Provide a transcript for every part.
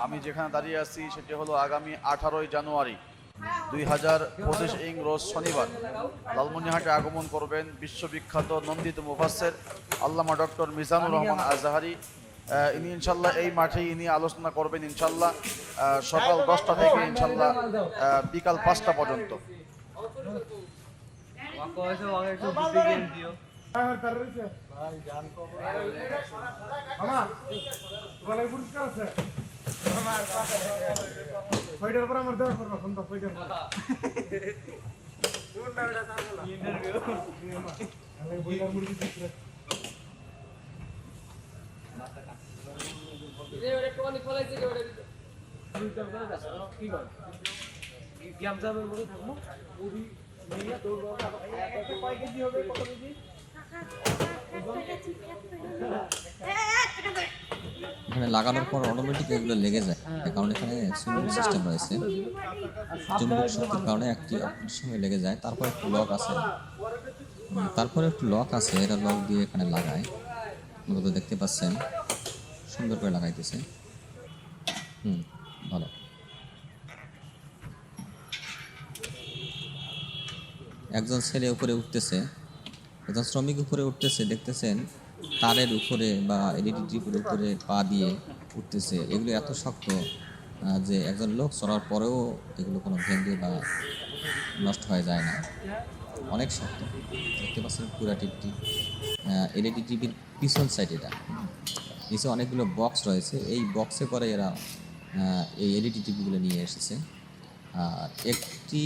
আমি যেখানে দাঁড়িয়ে আছি সেটি হলো আগামী 18ই জানুয়ারি 2025 রোজ শনিবার লালমনিরহাটে আগমন করবেন বিশ্ববিখ্যাত নন্দিত মুফাসসির আল্লামা ডক্টর মিজানুর রহমান আজহারি। ইনি ইনশাল্লাহ এই মাঠেই ইনি আলোচনা করবেন ইনশাল্লাহ, সকাল 10টা থেকে ইনশাল্লাহ বিকাল 5টা পর্যন্ত। এখানে লাগানোর পর অটোমেটিক এগুলো লেগে যায়, কারণ এখানে সুইমিং সিস্টেম রয়েছে। চুম্বক শক্তির কারণে একটি অপরের সঙ্গে লেগে যায়। তারপর একটু লক আছে, এটা লক দিয়ে এখানে লাগায়। মূলত দেখতে পাচ্ছেন সুন্দর করে লাগাইতেছে। ভালো। একজন ছেলে উপরে উঠতেছে, একজন শ্রমিক উপরে উঠতেছে, দেখতেছেন তারের উপরে বা এলইডি টিপের উপরে পা দিয়ে উঠতেছে। এগুলো এত শক্ত যে একজন লোক চড়ার পরেও এগুলো কোনো ভেঙে বা নষ্ট হয়ে যায় না, অনেক শক্ত। দেখতে পাচ্ছেন পুরা টিপটি। এলইডি টিভির পিছন সাইড, এটা নিচে অনেকগুলো বক্স রয়েছে। এই বক্সে করে এরা এই এলইডি টিভিগুলো নিয়ে এসেছে। আর একটি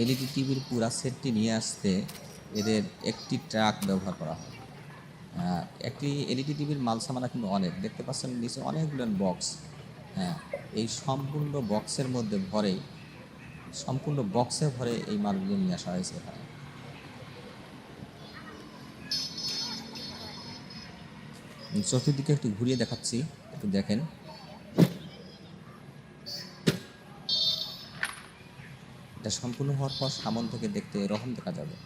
এলইডি টিভির পুরা সেটটি নিয়ে আসতে এদের একটি ট্রাক ব্যবহার করা হয়। একটি এলইডি টিভির মাল সামানা কিন্তু অনেক, দেখতে পাচ্ছেন নিচে অনেকগুলো বক্স। এই সম্পূর্ণ বক্সে ভরে এই মালগুলো নিয়ে আসা হয়েছে এখানে। চতুর্দিকে একটু ঘুরিয়ে দেখাচ্ছি, একটু দেখেন। এটা সম্পূর্ণ হওয়ার পর সামন থেকে দেখতে এরকম দেখা যাবে।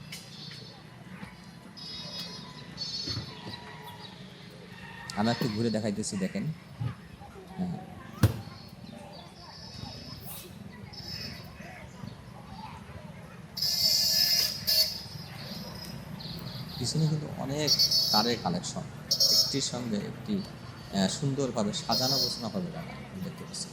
আমি একটু ঘুরে দেখাইতেছি, দেখেন। পিছনে কিন্তু অনেক তারের কালেকশন, একটির সঙ্গে একটি সুন্দরভাবে সাজানো গোছানো হবে দেখতে পাচ্ছি।